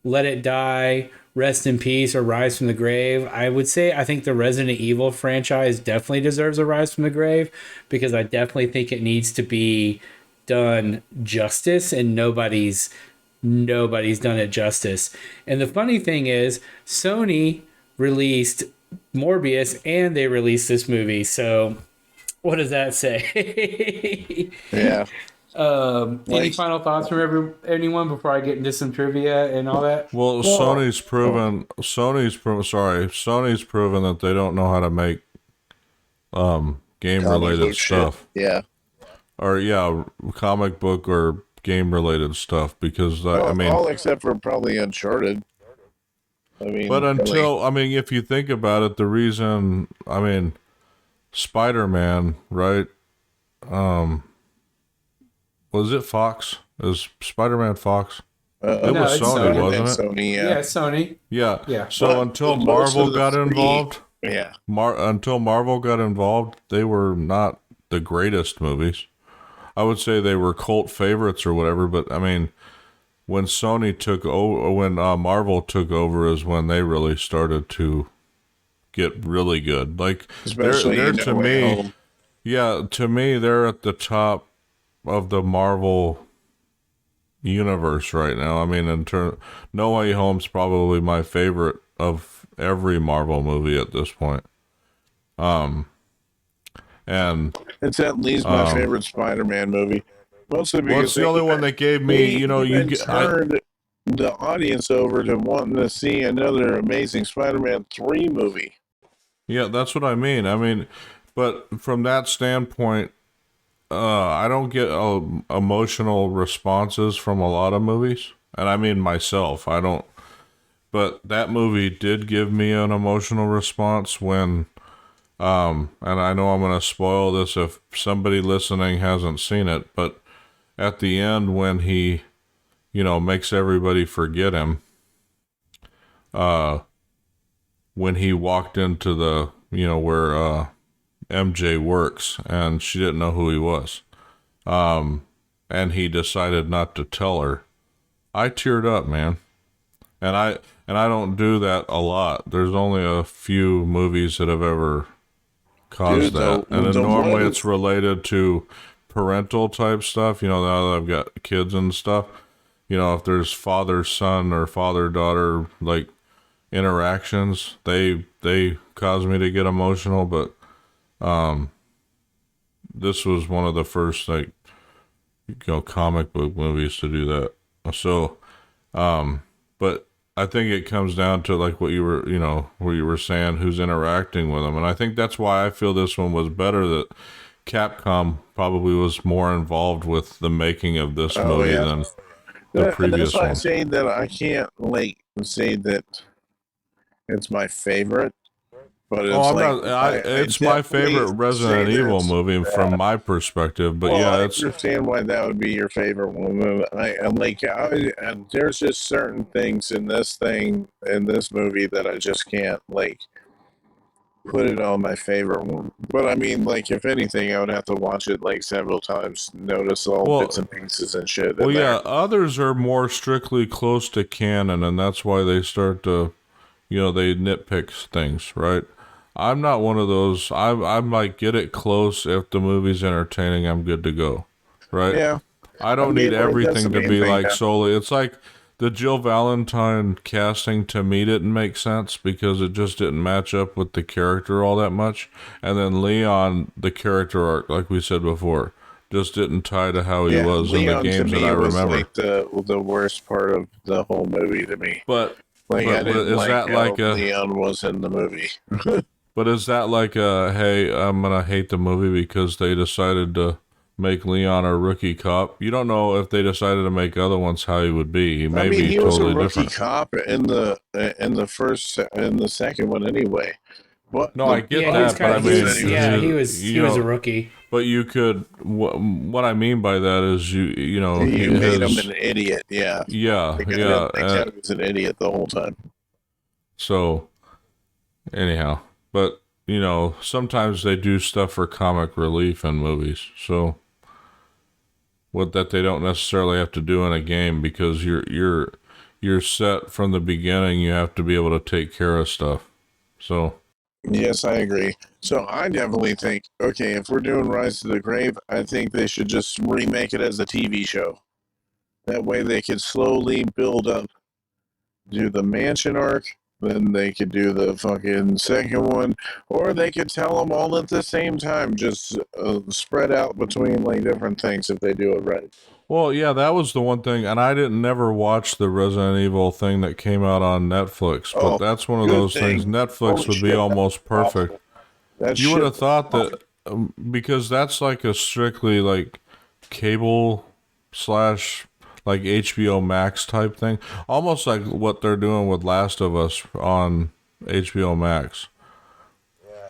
Let It Die, Rest in Peace, or Rise from the Grave, I would say I think the Resident Evil franchise definitely deserves a Rise from the Grave, because I definitely think it needs to be done justice, and nobody's done it justice. And the funny thing is, Sony released Morbius and they released this movie, so what does that say? Yeah. Any final thoughts from anyone before I get into some trivia and all that? Well, Sony's proven that they don't know how to make game related stuff. Yeah. Or comic book or game related stuff, because all except for probably Uncharted. But if you think about it, the reason, Spider-Man, right? Was it Fox? Is Spider-Man Fox? It was Sony, wasn't it? Sony, yeah, Sony. Yeah. So until Marvel got involved, until Marvel got involved, they were not the greatest movies. I would say they were cult favorites or whatever, but when Sony took over, when Marvel took over, is when they really started to get really good. Like, they're to me, to me, they're at the top of the Marvel universe right now. No Way Home's probably my favorite of every Marvel movie at this point. And it's at least my favorite Spider-Man movie. Mostly because it's the only one that gave me, turned the audience over to wanting to see another Amazing Spider-Man 3 movie. Yeah, that's what I mean. But from that standpoint, I don't get emotional responses from a lot of movies. And myself, I don't. But that movie did give me an emotional response when, and I know I'm going to spoil this if somebody listening hasn't seen it, but at the end when he, makes everybody forget him, when he walked into the, where MJ works, and she didn't know who he was, and he decided not to tell her, I teared up, man. And I don't do that a lot. There's only a few movies that have ever caused that. And then normally it's related to parental type stuff. Now that I've got kids and stuff, if there's father-son or father-daughter, like, interactions, they cause me to get emotional. But this was one of the first, like, comic book movies to do that. So, but I think it comes down to, like, what you were, where you were saying, who's interacting with them. And I think that's why I feel this one was better, that Capcom probably was more involved with the making of this movie than the previous one. That's why I'm saying that I can't, like, say that it's my favorite. But it's it's my favorite Resident Evil movie from my perspective. But I understand why that would be your favorite one. And there's just certain things in this movie that I just can't, like, put it on my favorite one. But if anything, I would have to watch it, like, several times, notice all bits and pieces and shit. Others are more strictly close to canon, and that's why they start to, they nitpick things, right? I'm not one of those. I'm like, get it close. If the movie's entertaining, I'm good to go, right? Yeah. I don't need like, that's the everything to main be thing like now. solely. It's like the Jill Valentine casting to me didn't make sense because it just didn't match up with the character all that much. And then Leon, the character arc, like we said before, just didn't tie to how he Yeah, was in the Leon to games that me I was remember. like the worst part of the whole movie to me. But Like I didn't is like that how like a? Leon was in the movie. But is that like a? Hey, I'm gonna hate the movie because they decided to make Leon a rookie cop. You don't know if they decided to make other ones how he would be. He may be he was a totally rookie different. cop in the second one anyway. But No, I get Yeah, he was that, but kind I of. mean, He was a rookie. but you could. What I mean by that is, you made him an idiot. Yeah, yeah, like, I yeah. didn't think that was an idiot the whole time. So, anyhow, but sometimes they do stuff for comic relief in movies. So, what that they don't necessarily have to do in a game because you're set from the beginning. You have to be able to take care of stuff. So. Yes, I agree. So I definitely think, okay, if we're doing Rise to the Grave, I think they should just remake it as a TV show. That way they could slowly build up, do the mansion arc, then they could do the fucking second one, or they could tell them all at the same time, just spread out between like different things if they do it right. Well, yeah, that was the one thing, and I didn't never watch the Resident Evil thing that came out on Netflix, but that's one of those things. Netflix would be almost perfect. You would have thought that because that's like a strictly like cable slash like HBO Max type thing, almost like what they're doing with Last of Us on HBO Max.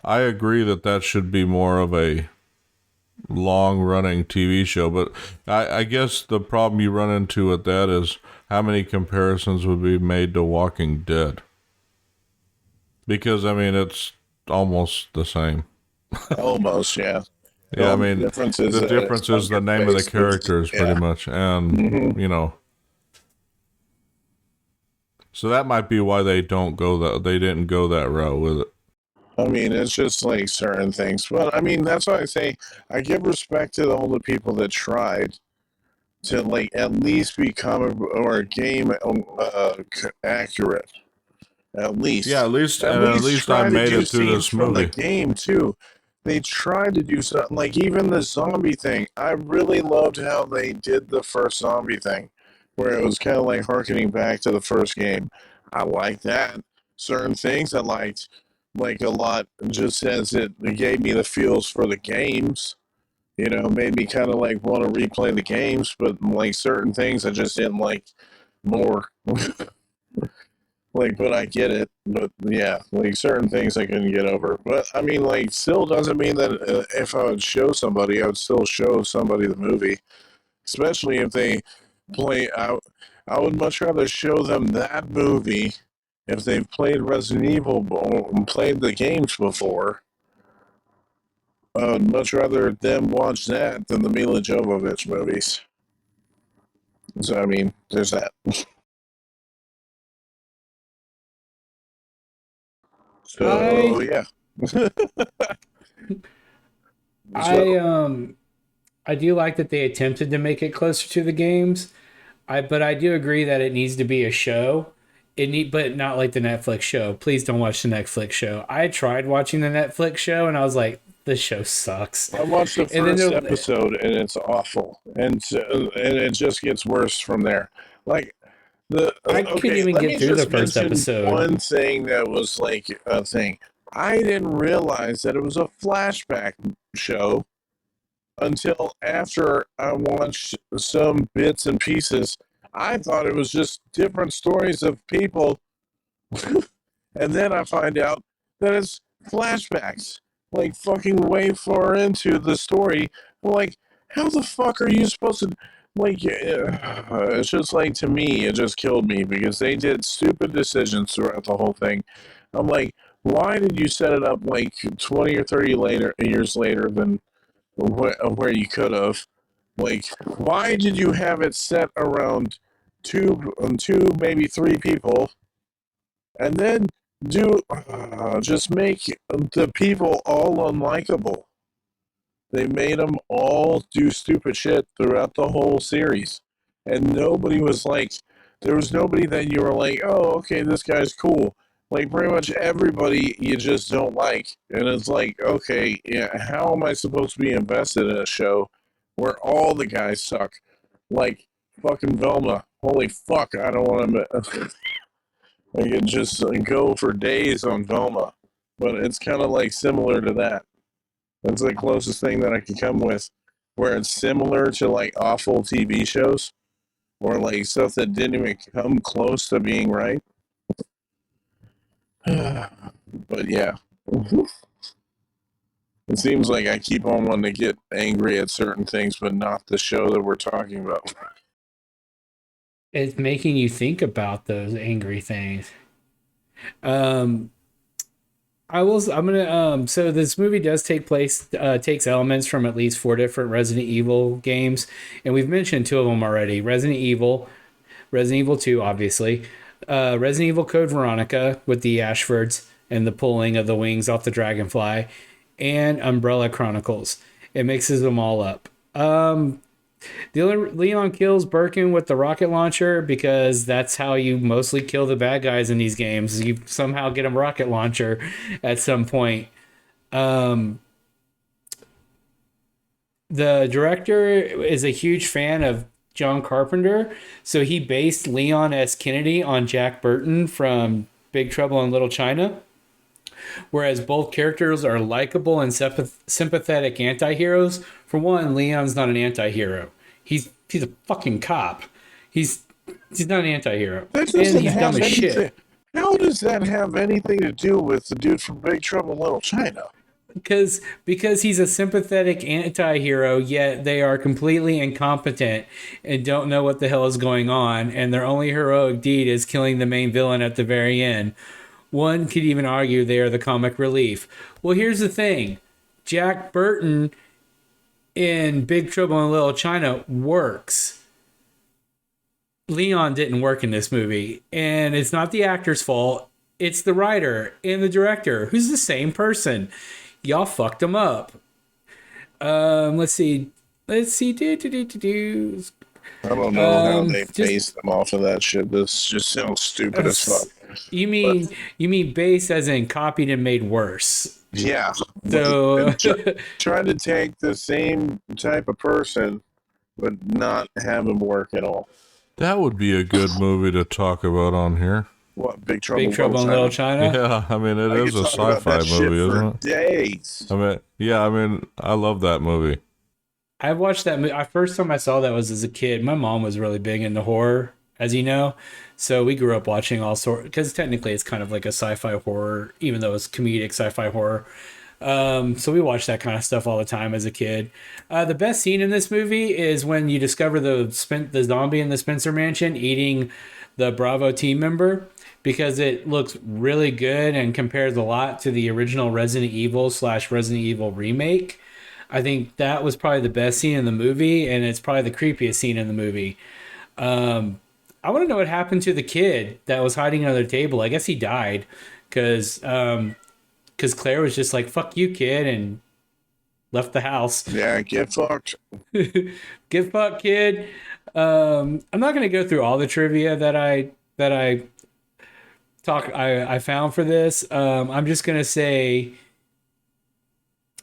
I agree that should be more of a long-running TV show, but I guess the problem you run into with that is how many comparisons would be made to Walking Dead, because I mean it's almost the same. Almost, yeah. Yeah, I mean the difference is the name of the characters pretty much, and so that might be why they didn't go that route with it. I mean, it's just like certain things. But I mean, that's why I say I give respect to all the people that tried to like at least be comic or game accurate. At least, Yeah, at least I made it through this from movie. the game too. They tried to do something like even the zombie thing. I really loved how they did the first zombie thing, where it was kind of like harkening back to the first game. I liked that. Certain things I liked like a lot, just as it gave me the feels for the games. Made me kind of like want to replay the games, but like certain things I just didn't like more. Like, but I get it. But yeah, like certain things I couldn't get over. But I mean, like, still doesn't mean that if I would show somebody, I would still show somebody the movie, especially if they play out. I would much rather show them that movie if they've played Resident Evil and played the games before. I would much rather them watch that than the Milla Jovovich movies. So, I mean, there's that. So, yeah. I do like that they attempted to make it closer to the games. But I do agree that it needs to be a show. But not like the Netflix show. Please don't watch the Netflix show. I tried watching the Netflix show and I was like, this show sucks. I watched the first episode and it's awful, and it just gets worse from there. Like I couldn't even get through the first episode. One thing that was like a thing, I didn't realize that it was a flashback show until after I watched some bits and pieces. I thought it was just different stories of people, and then I find out that it's flashbacks. Like fucking way far into the story. Like, how the fuck are you supposed to like it's just like, to me it just killed me because they did stupid decisions throughout the whole thing. I'm like, why did you set it up like 20 or 30 years later than where you could have? Like, why did you have it set around two maybe three people, and then just make the people all unlikable. They made them all do stupid shit throughout the whole series. And nobody was like, there was nobody that you were like, oh, okay, this guy's cool. Like, pretty much everybody you just don't like. And it's like, okay, yeah, how am I supposed to be invested in a show where all the guys suck? Like, fucking Velma. Holy fuck, I don't want to. I could just go for days on Velma. But it's kind of like similar to that. That's the closest thing that I can come with, where it's similar to like awful TV shows or like stuff that didn't even come close to being right. But yeah, it seems like I keep on wanting to get angry at certain things, but not the show that we're talking about. It's making you think about those angry things. I'm gonna so this movie does takes elements from at least 4 different Resident Evil games, and we've mentioned 2 of them already. Resident Evil 2, obviously. Resident Evil Code Veronica with the Ashfords and the pulling of the wings off the dragonfly, and Umbrella Chronicles. It mixes them all up. Leon kills Birkin with the rocket launcher because that's how you mostly kill the bad guys in these games. You somehow get a rocket launcher at some point. The director is a huge fan of John Carpenter, so he based Leon S. Kennedy on Jack Burton from Big Trouble in Little China. Whereas both characters are likable and sympathetic anti-heroes. For one, Leon's not an anti-hero. He's a fucking cop. He's not an anti-hero. And he's dumb as shit. How does that have anything to do with the dude from Big Trouble in Little China? Because he's a sympathetic anti-hero, yet they are completely incompetent and don't know what the hell is going on, and their only heroic deed is killing the main villain at the very end. One could even argue they are the comic relief. Well, here's the thing. Jack Burton in Big Trouble in Little China works. Leon didn't work in this movie. And it's not the actor's fault. It's the writer and the director, who's the same person. Y'all fucked him up. Let's see. I don't know how they based them off of that shit. This just sounds stupid as fuck. You mean based as in copied and made worse? Yeah. So trying to take the same type of person, but not have him work at all. That would be a good movie to talk about on here. What, Big Trouble in Little China? Yeah, I mean it is a sci-fi movie, isn't it? Days. I mean, I love that movie. I watched that movie. First time I saw that was as a kid. My mom was really big into horror, as you know. So we grew up watching all sorts, because technically it's kind of like a sci-fi horror, even though it's comedic sci-fi horror. So we watched that kind of stuff all the time as a kid. The best scene in this movie is when you discover the zombie in the Spencer Mansion eating the Bravo team member, because it looks really good and compares a lot to the original Resident Evil / Resident Evil remake. I think that was probably the best scene in the movie, and it's probably the creepiest scene in the movie. I want to know what happened to the kid that was hiding under the table. I guess he died because Claire was just like, fuck you, kid, and left the house. Yeah, get fucked. Get fucked, kid. I'm not going to go through all the trivia that I found for this. I'm just going to say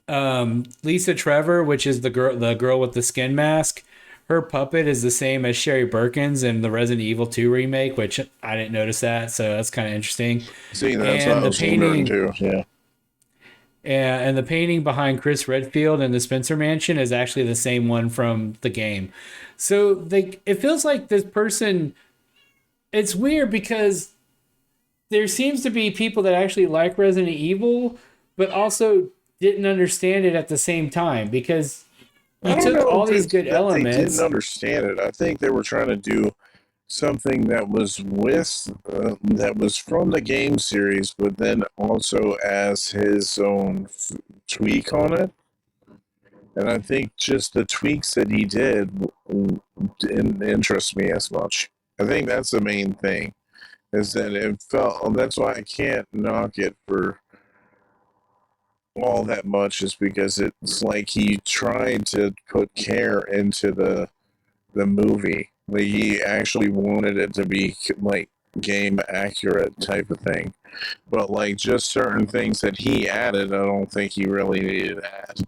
Lisa Trevor, which is the girl with the skin mask, her puppet is the same as Sherry Birkins in the Resident Evil 2 remake, which I didn't notice that, so that's kind of interesting. See, that's what I was wondering too. Yeah. And the painting behind Chris Redfield in the Spencer Mansion is actually the same one from the game. So it feels like this person. It's weird because there seems to be people that actually like Resident Evil, but also didn't understand it at the same time, because you took all these good elements. They didn't understand it. I think they were trying to do something that was that was from the game series, but then also as his own tweak on it. And I think just the tweaks that he did didn't interest me as much. I think that's the main thing. is that it felt, and that's why I can't knock it for all that much, is because it's like he tried to put care into the movie. Like he actually wanted it to be like game accurate type of thing. But like just certain things that he added, I don't think he really needed to add.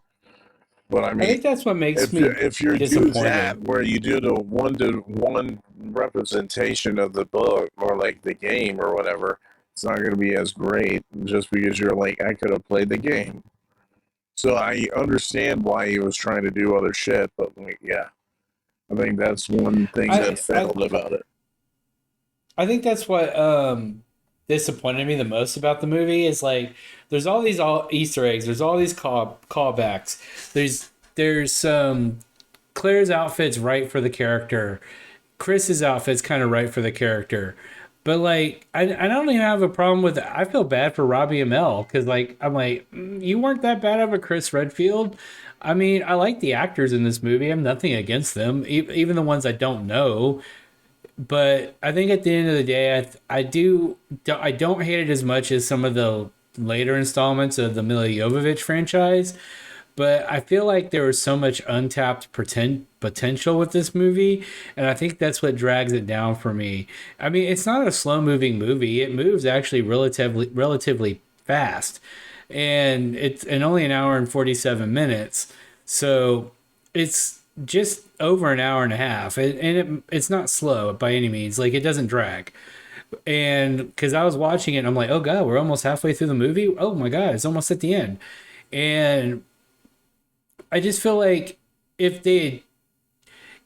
But I I mean, think that's what makes me if you do that, disappointed. where you do the 1-to-1 representation of the book or like the game or whatever, it's not going to be as great just because you're like, I could have played the game. So I understand why he was trying to do other shit, but like, yeah, I think that's one thing that I failed about it. I think that's what disappointed me the most about the movie is like there's all these all Easter eggs, there's all these callbacks. There's Claire's outfit's right for the character. Chris's outfit's kind of right for the character. But like I don't even have a problem with it. I feel bad for Robbie Amell because like I'm like you weren't that bad of a Chris Redfield. I mean, I like the actors in this movie. I'm nothing against them, even the ones I don't know. But I think at the end of the day, I don't hate it as much as some of the later installments of the Milla Jovovich franchise. But I feel like there was so much untapped potential with this movie, and I think that's what drags it down for me. I mean, it's not a slow moving movie; it moves actually relatively fast, and it's in only an hour and 47 minutes. So it's just over an hour and a half, it's not slow by any means. Like it doesn't drag. And because I was watching it, and I'm like, oh god, we're almost halfway through the movie. Oh my god, it's almost at the end, and I just feel like if they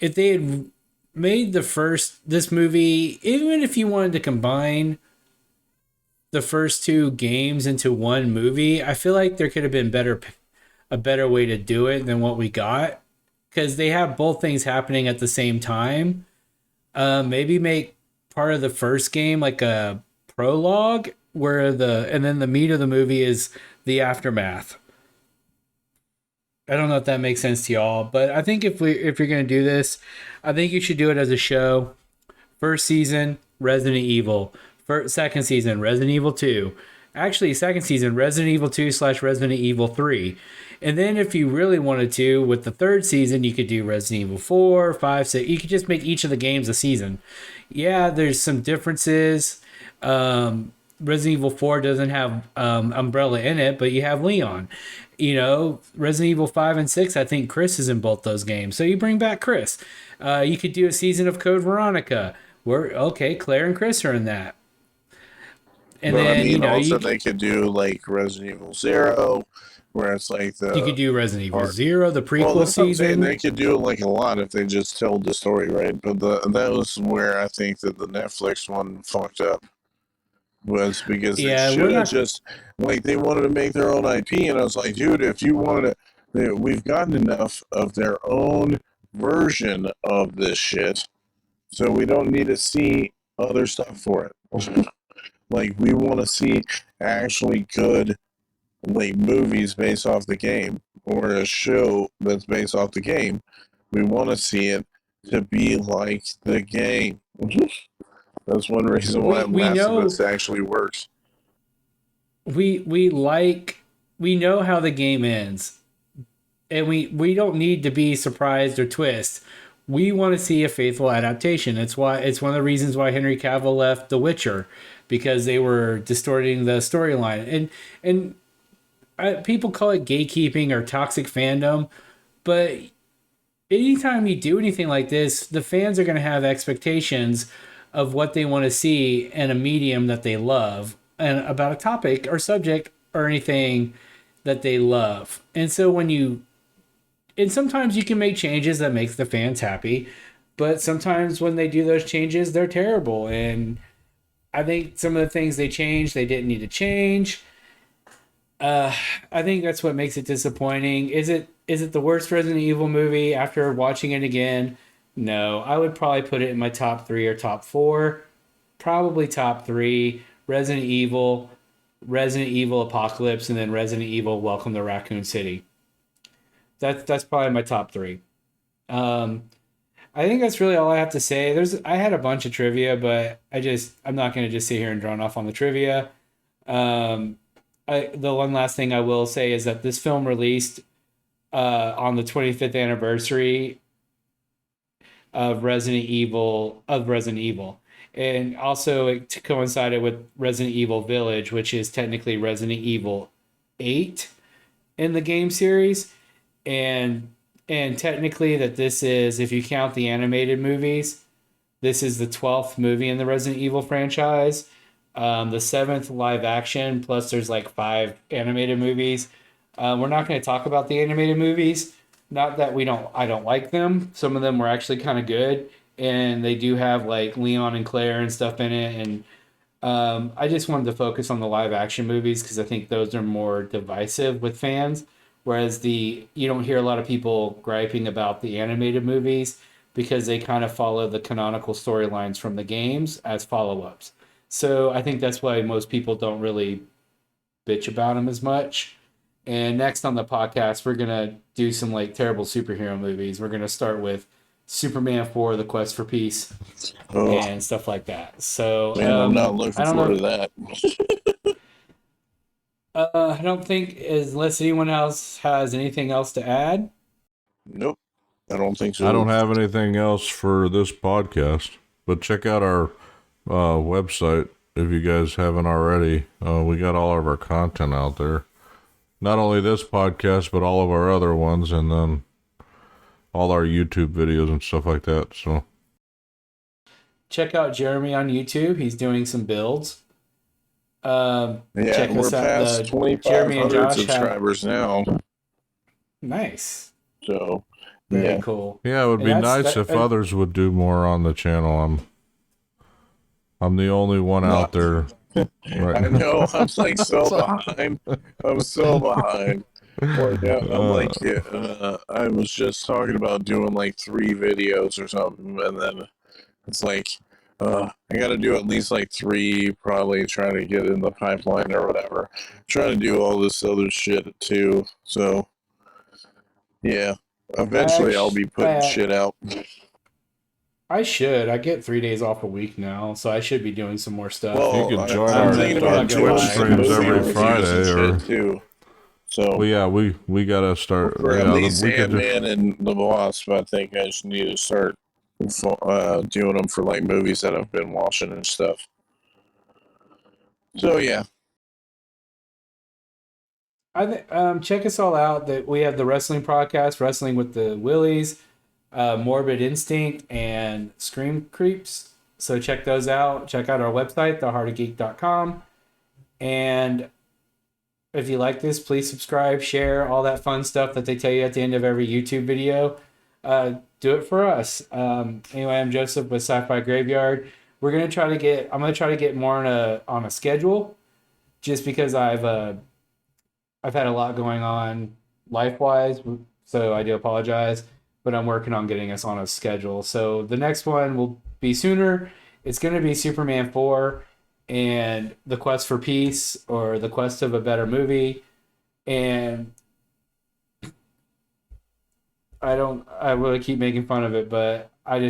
had made this movie, even if you wanted to combine the first two games into one movie, I feel like there could have been a better way to do it than what we got because they have both things happening at the same time. Maybe make part of the first game like a prologue where and then the meat of the movie is the aftermath. I don't know if that makes sense to y'all, but I think if you're gonna do this, I think you should do it as a show. First season, Resident Evil. Second season, Resident Evil 2. Actually, second season, Resident Evil 2 / Resident Evil 3. And then if you really wanted to, with the third season, you could do Resident Evil 4, 5, 6. You could just make each of the games a season. Yeah, there's some differences. Resident Evil 4 doesn't have Umbrella in it, but you have Leon. Resident Evil 5 and 6, I think Chris is in both those games. So you bring back Chris. You could do a season of Code Veronica. Claire and Chris are in that. And But then, I mean, also they could do like Resident Evil 0, where it's like you could do Resident Evil 0, the prequel well, that's what I'm saying. season. They could do like a lot if they just told the story right. But that was where I think that the Netflix one fucked up. Was because they should have just like they wanted to make their own IP, and I was like, dude, if you want to, we've gotten enough of their own version of this shit, so we don't need to see other stuff for it. Like we want to see actually good like movies based off the game or a show that's based off the game. We want to see it to be like the game. That's one reason why Last of Us actually works. We know how the game ends, and we don't need to be surprised or twist. We want to see a faithful adaptation. It's one of the reasons why Henry Cavill left The Witcher, because they were distorting the storyline. And people call it gatekeeping or toxic fandom, but anytime you do anything like this, the fans are going to have expectations of what they want to see in a medium that they love and about a topic or subject or anything that they love. And so sometimes you can make changes that makes the fans happy, but sometimes when they do those changes, they're terrible. And I think some of the things they changed, they didn't need to change. I think that's what makes it disappointing. Is it the worst Resident Evil movie after watching it again? No, I would probably put it in my top 3 or top 4. Probably top 3, Resident Evil Apocalypse, and then Resident Evil Welcome to Raccoon City. That's probably my top 3. I think that's really all I have to say. I had a bunch of trivia, but I'm not going to just sit here and drone off on the trivia. Um, the one last thing I will say is that this film released on the 25th anniversary of Resident Evil, and also it coincided with Resident Evil Village, which is technically Resident Evil 8 in the game series, and technically that this is, if you count the animated movies, this is the 12th movie in the Resident Evil franchise, the 7th live action, plus there's like 5 animated movies. We're not going to talk about the animated movies. Not that I don't like them. Some of them were actually kind of good, and they do have like Leon and Claire and stuff in it. And I just wanted to focus on the live action movies because I think those are more divisive with fans. Whereas you don't hear a lot of people griping about the animated movies because they kind of follow the canonical storylines from the games as follow-ups. So I think that's why most people don't really bitch about them as much. And next on the podcast, we're going to do some like terrible superhero movies. We're going to start with Superman 4, The Quest for Peace, and stuff like that. So man, I'm not looking forward to that. I don't think, unless anyone else has anything else to add. Nope, I don't think so. I don't have anything else for this podcast, but check out our website if you guys haven't already. We got all of our content out there. Not only this podcast, but all of our other ones, and then all our YouTube videos and stuff like that. So check out Jeremy on YouTube. He's doing some builds. Yeah, check we're us out. past 2,500 subscribers now. Nice. So, very cool. Yeah, it would be nice if others would do more on the channel. I'm the only one out there. Right. I know. I'm like so behind. I'm so behind. I was just talking about doing like 3 videos or something, and then it's like I got to do at least like 3, probably trying to get in the pipeline or whatever. Trying to do all this other shit too. So yeah, eventually I'll be putting shit out. I get 3 days off a week now, so I should be doing some more stuff. Well, you can join our Twitch streams every Friday, or too. So, well, yeah, we gotta start. For at least Ant-Man and the Wasp, I think I just need to start doing them for like movies that I've been watching and stuff. So yeah. Check us all out. That we have the wrestling podcast, Wrestling with the Willies, Morbid Instinct, and Scream Creeps. So check those out. Check out our website, theheartofgeek.com. And if you like this, please subscribe, share, all that fun stuff that they tell you at the end of every YouTube video. Do it for us. Anyway, I'm Joseph with Sci-Fi Graveyard. I'm gonna try to get more on a schedule, just because I've had a lot going on life-wise, so I do apologize, but I'm working on getting us on a schedule. So the next one will be sooner. It's going to be Superman 4 and The Quest for Peace, or The Quest of a Better Movie. And I really keep making fun of it, but I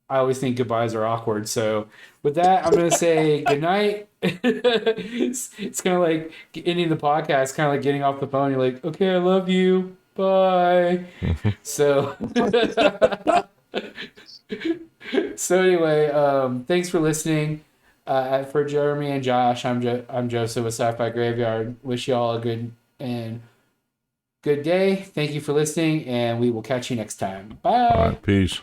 always think goodbyes are awkward. So with that, I'm going to say good night. It's kind of like ending the podcast, kind of like getting off the phone. You're like, okay, I love you. Bye. So anyway, thanks for listening. For Jeremy and Josh, I'm Joseph with Sci-Fi Graveyard. Wish you all a good day. Thank you for listening, and we will catch you next time. Bye. All right, peace.